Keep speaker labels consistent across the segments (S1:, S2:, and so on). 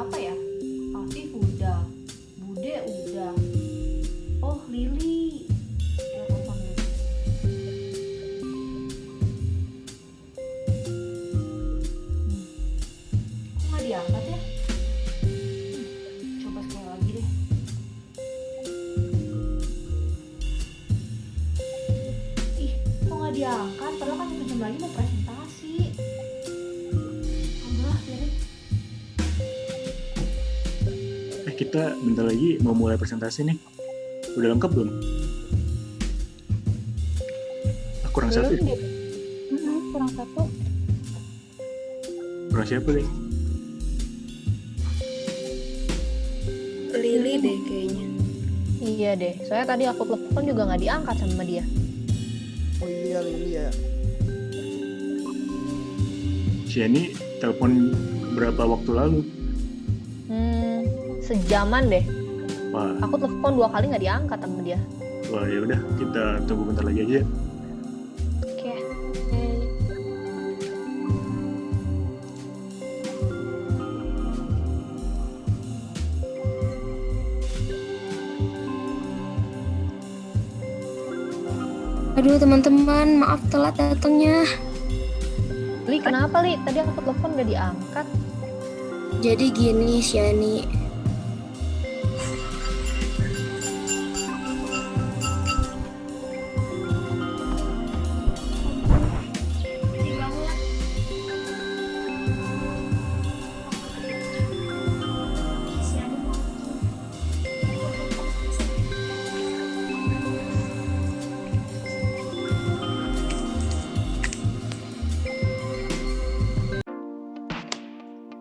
S1: siapa ya? Afif udah, Bude udah. Oh, Lili. Udah telepon dulu. Kok nggak diangkat ya? Coba sekali lagi deh. Ih, kok nggak diangkat? Padahal kan 1 jam lagi mau presentasi. Alhamdulillah, biarin.
S2: Kita bentar lagi mau mulai presentasi nih. Udah lengkap belum? Kurang satu.
S3: Belum deh. Kurang satu.
S2: Kurang siapa nih?
S4: Lili deh kayaknya.
S3: Iya deh, soalnya tadi aku telepon juga nggak diangkat sama dia.
S5: Oh iya Lili ya.
S2: Siani telepon berapa waktu lalu?
S3: Sejaman deh.
S2: Wah,
S3: Aku telepon 2 kali nggak diangkat sama dia.
S2: ya udah kita tunggu bentar lagi aja.
S3: Oke.
S4: Aduh teman-teman, maaf telat datangnya.
S3: Li, kenapa Li? Tadi aku telepon nggak diangkat.
S4: Jadi gini Shani,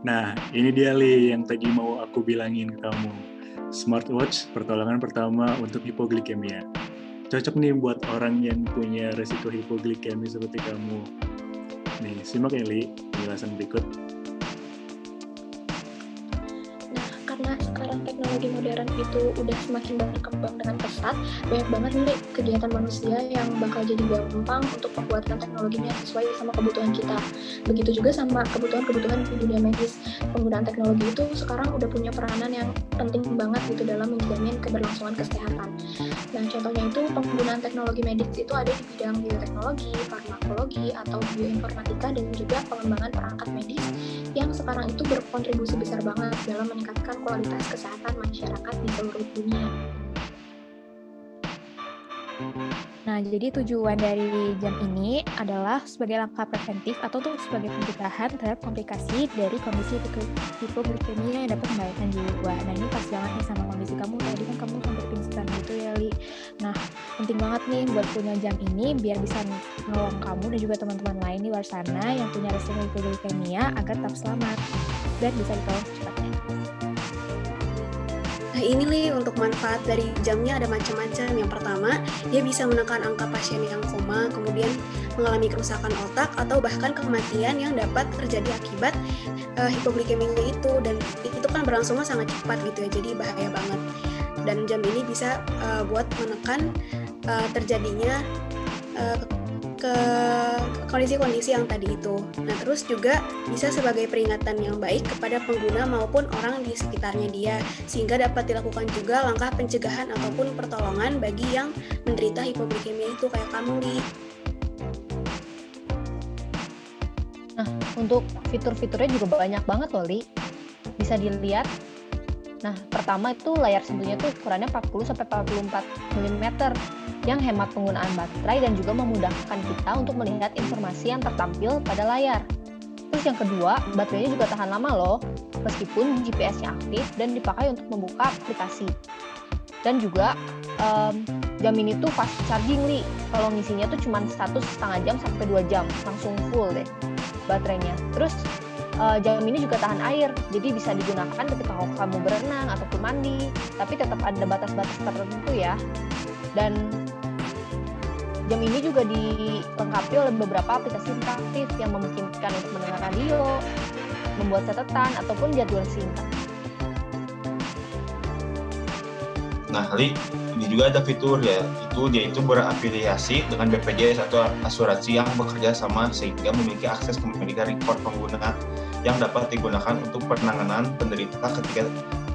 S2: Nah, ini dia Li yang tadi mau aku bilangin ke kamu. Smartwatch pertolongan pertama untuk hipoglikemia. Cocok nih buat orang yang punya resiko hipoglikemia seperti kamu. Nih, simak ya Li penjelasan berikut.
S6: Nah, karena sekarang teknologi modern itu udah semakin berkembang dengan pesat, banyak banget nih kegiatan manusia yang bakal jadi gampang untuk pembuatan teknologinya sesuai sama kebutuhan kita. Begitu juga sama kebutuhan-kebutuhan di dunia medis. Penggunaan teknologi itu sekarang udah punya peranan yang penting banget gitu dalam menjamin keberlangsungan kesehatan. Nah, contohnya itu penggunaan teknologi medis itu ada di bidang bioteknologi, farmakologi, atau bioinformatika, dan juga pengembangan perangkat medis yang sekarang itu berkontribusi besar banget dalam meningkatkan kualitas kesehatan masyarakat di seluruh dunia.
S3: Nah, jadi tujuan dari jam ini adalah sebagai langkah preventif atau untuk sebagai pencegahan terhadap komplikasi dari kondisi hipoglikemia yang dapat membahayakan jiwa. Nah, ini pas banget nih sama kondisi kamu. Tadi kan kamu hampir pingsan gitu ya, Li. Nah, penting banget nih buat punya jam ini biar bisa menolong kamu dan juga teman-teman lain di luar sana yang punya resiko hipoglikemia agar tetap selamat dan bisa ditolong secepatnya.
S4: nah ini nih untuk manfaat dari jamnya ada macam-macam. Yang pertama, dia bisa menekan angka pasien yang koma, kemudian mengalami kerusakan otak atau bahkan kematian yang dapat terjadi akibat hipoglikemia itu, dan itu kan berlangsungnya sangat cepat gitu ya, jadi bahaya banget. Dan jam ini bisa buat menekan terjadinya ke kondisi-kondisi yang tadi itu. Nah, terus juga bisa sebagai peringatan yang baik kepada pengguna maupun orang di sekitarnya dia, sehingga dapat dilakukan juga langkah pencegahan ataupun pertolongan bagi yang menderita hipoglikemia itu kayak kamu, Li.
S3: Nah, untuk fitur-fiturnya juga banyak banget loh, Li. Bisa dilihat. Nah, pertama itu layar sentuhnya tuh ukurannya 40-44 mm yang hemat penggunaan baterai dan juga memudahkan kita untuk melihat informasi yang tertampil pada layar. Terus yang kedua, baterainya juga tahan lama loh, meskipun GPS-nya aktif dan dipakai untuk membuka aplikasi. Dan juga jam ini tuh fast charging, Li. Kalau ngisinya tuh cuma 1,5 jam sampai 2 jam, langsung full deh baterainya. Terus jam ini juga tahan air, jadi bisa digunakan ketika kamu berenang ataupun mandi, tapi tetap ada batas-batas tertentu ya. Dan jam ini juga dilengkapi oleh beberapa aplikasi interaktif yang memungkinkan untuk mendengar radio, membuat catatan, ataupun jadwal singkat.
S7: Nah, Li, ini juga ada fitur ya, dia itu berafiliasi dengan BPJS atau asuransi yang bekerja sama sehingga memiliki akses ke medical record pengguna yang dapat digunakan untuk penanganan penderita ketika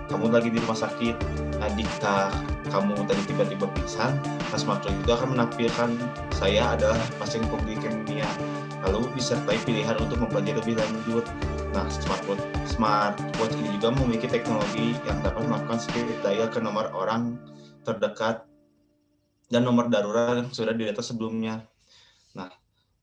S7: kamu lagi di rumah sakit. Nah, jika kamu tadi tiba-tiba pingsan, nah smartwatch itu akan menampilkan saya adalah pasien hipoglikemia, lalu disertai pilihan untuk mempelajari lebih lanjut. Nah, smartwatch ini juga memiliki teknologi yang dapat melakukan speed dial ke nomor orang terdekat dan nomor darurat yang sudah didata sebelumnya. Nah,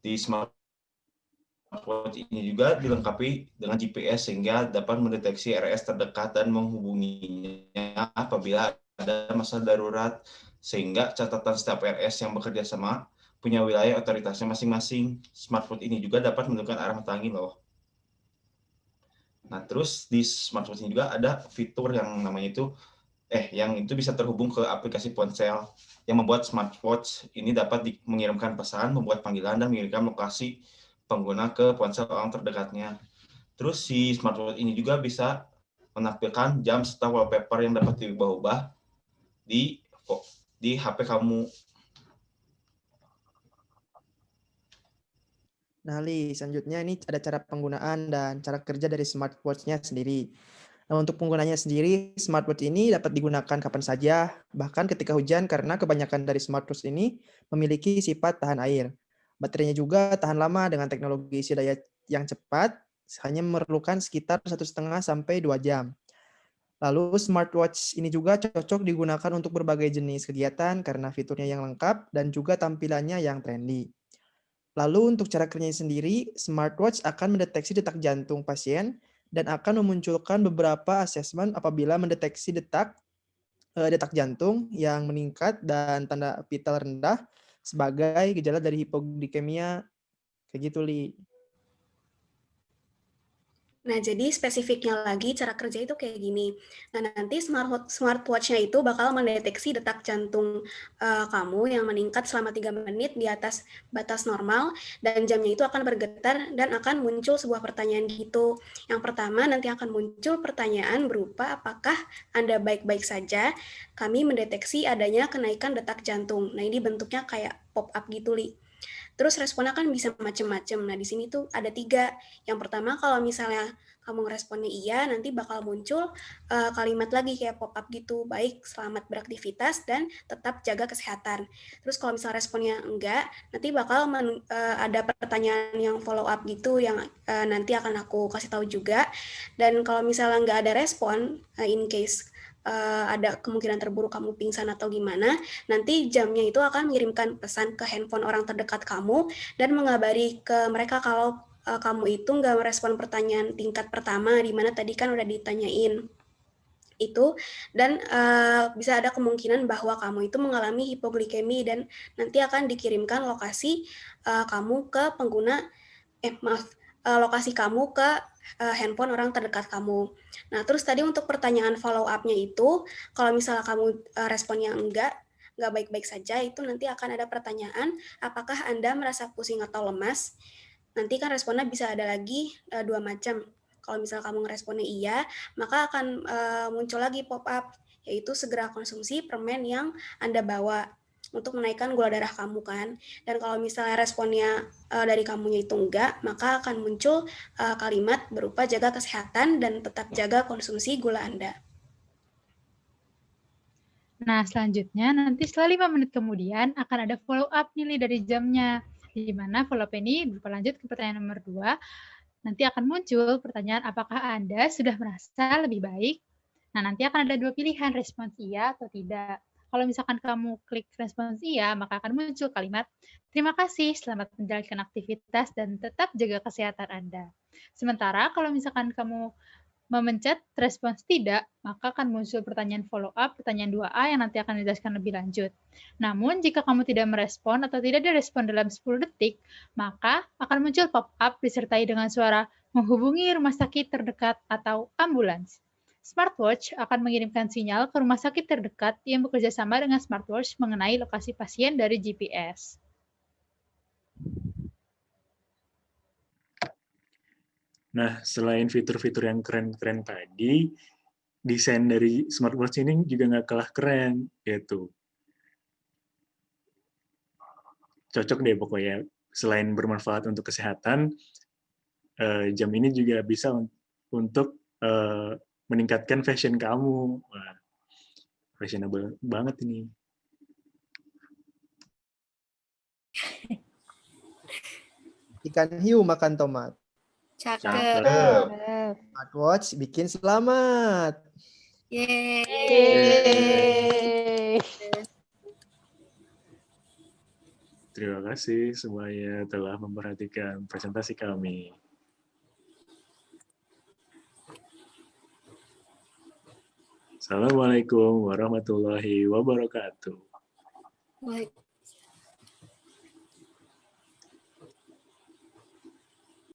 S7: di smartwatch ini juga dilengkapi dengan GPS sehingga dapat mendeteksi RS terdekat dan menghubunginya apabila ada masalah darurat, sehingga catatan setiap RS yang bekerja sama punya wilayah otoritasnya masing-masing. Smartwatch ini juga dapat menentukan arah mata angin loh. Nah, terus di smartwatch ini juga ada fitur yang namanya itu yang itu bisa terhubung ke aplikasi ponsel yang membuat smartwatch ini dapat mengirimkan pesan, membuat panggilan, dan mengirimkan lokasi pengguna ke ponsel orang terdekatnya. Terus si smartwatch ini juga bisa menampilkan jam serta wallpaper yang dapat diubah-ubah di HP kamu.
S5: Nah, Li, selanjutnya ini ada cara penggunaan dan cara kerja dari smartwatch-nya sendiri. Nah, untuk penggunanya sendiri, smartwatch ini dapat digunakan kapan saja, bahkan ketika hujan karena kebanyakan dari smartwatch ini memiliki sifat tahan air. Baterainya juga tahan lama dengan teknologi isi daya yang cepat, hanya memerlukan sekitar 1,5 sampai 2 jam. Lalu smartwatch ini juga cocok digunakan untuk berbagai jenis kegiatan karena fiturnya yang lengkap dan juga tampilannya yang trendy. Lalu untuk cara kerjanya sendiri, smartwatch akan mendeteksi detak jantung pasien dan akan memunculkan beberapa asesmen apabila mendeteksi detak jantung yang meningkat dan tanda vital rendah sebagai gejala dari hipoglikemia. Kayak gitu, Li.
S4: Nah, jadi spesifiknya lagi cara kerja itu kayak gini. Nah, nanti smartwatch-nya itu bakal mendeteksi detak jantung kamu yang meningkat selama 3 menit di atas batas normal, dan jamnya itu akan bergetar dan akan muncul sebuah pertanyaan gitu. Yang pertama nanti akan muncul pertanyaan berupa apakah Anda baik-baik saja? Kami mendeteksi adanya kenaikan detak jantung. Nah, ini bentuknya kayak pop-up gitu, Li. Terus responnya kan bisa macam-macam. Nah, di sini tuh ada 3. Yang pertama, kalau misalnya kamu ngeresponnya iya, nanti bakal muncul kalimat lagi kayak pop-up gitu, baik, selamat beraktivitas, dan tetap jaga kesehatan. Terus kalau misalnya responnya enggak, nanti bakal ada pertanyaan yang follow up gitu, yang nanti akan aku kasih tahu juga. Dan kalau misalnya enggak ada respon, in case ada kemungkinan terburuk kamu pingsan atau gimana, nanti jamnya itu akan mengirimkan pesan ke handphone orang terdekat kamu dan mengabari ke mereka kalau kamu itu nggak merespon pertanyaan tingkat pertama, di mana tadi kan udah ditanyain itu, dan bisa ada kemungkinan bahwa kamu itu mengalami hipoglikemi dan nanti akan dikirimkan lokasi kamu ke pengguna lokasi kamu ke handphone orang terdekat kamu. Nah, terus tadi untuk pertanyaan follow up-nya itu, kalau misalnya kamu responnya enggak baik-baik saja, itu nanti akan ada pertanyaan, apakah Anda merasa pusing atau lemas? Nanti kan responnya bisa ada lagi 2 macam. Kalau misalnya kamu ngeresponnya iya, maka akan muncul lagi pop-up, yaitu segera konsumsi permen yang Anda bawa untuk menaikkan gula darah kamu kan. Dan kalau misalnya responnya dari kamunya itu enggak, maka akan muncul kalimat berupa jaga kesehatan dan tetap jaga konsumsi gula Anda.
S8: Nah, selanjutnya nanti setelah 5 menit kemudian akan ada follow up nih dari jamnya. Di mana follow up ini berlanjut ke pertanyaan nomor 2. Nanti akan muncul pertanyaan apakah Anda sudah merasa lebih baik? Nah, nanti akan ada 2 pilihan, respons iya atau tidak. Kalau misalkan kamu klik respons iya, maka akan muncul kalimat, terima kasih, selamat menjalankan aktivitas, dan tetap jaga kesehatan Anda. Sementara kalau misalkan kamu memencet respons tidak, maka akan muncul pertanyaan follow up, pertanyaan 2A yang nanti akan dijelaskan lebih lanjut. Namun, jika kamu tidak merespon atau tidak direspon dalam 10 detik, maka akan muncul pop-up disertai dengan suara menghubungi rumah sakit terdekat atau ambulans. Smartwatch akan mengirimkan sinyal ke rumah sakit terdekat yang bekerja sama dengan smartwatch mengenai lokasi pasien dari GPS.
S2: Nah, selain fitur-fitur yang keren-keren tadi, desain dari smartwatch ini juga nggak kalah keren, yaitu cocok deh pokoknya. Selain bermanfaat untuk kesehatan, jam ini juga bisa untuk meningkatkan fashion kamu. Wah, fashionable banget ini.
S5: Ikan hiu makan tomat.
S4: Cakep.
S7: Cakep.
S5: Smartwatch bikin selamat.
S4: Yeay.
S2: Terima kasih semuanya telah memperhatikan presentasi kami. Assalamualaikum warahmatullahi wabarakatuh.
S4: Baik.